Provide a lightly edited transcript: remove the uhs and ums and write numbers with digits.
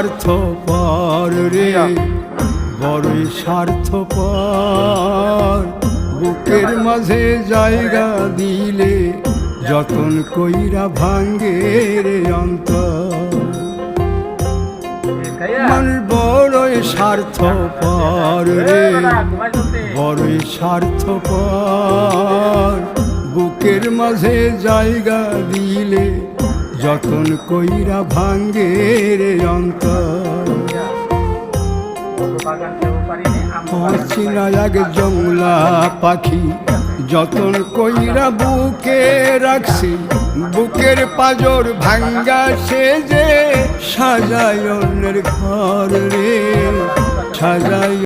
স্বার্থপর রে, বড়ই স্বার্থপর। বুকের মাঝে জায়গা দিলে যতন কইরা ভাঙ্গে রে অন্তর। মানুষ বড়ই স্বার্থপর রে, বড়ই স্বার্থপর। বুকের মাঝে জায়গা দিলে যতন কইরা ভাঙ্গে রে অন্তর। চিনা এক জংলা পাখি যতন কইরা বুকে রাখছি, বুকের পাজর ভাঙ্গা সে যে সাজায় অন্যের ঘর রে, সাজায়।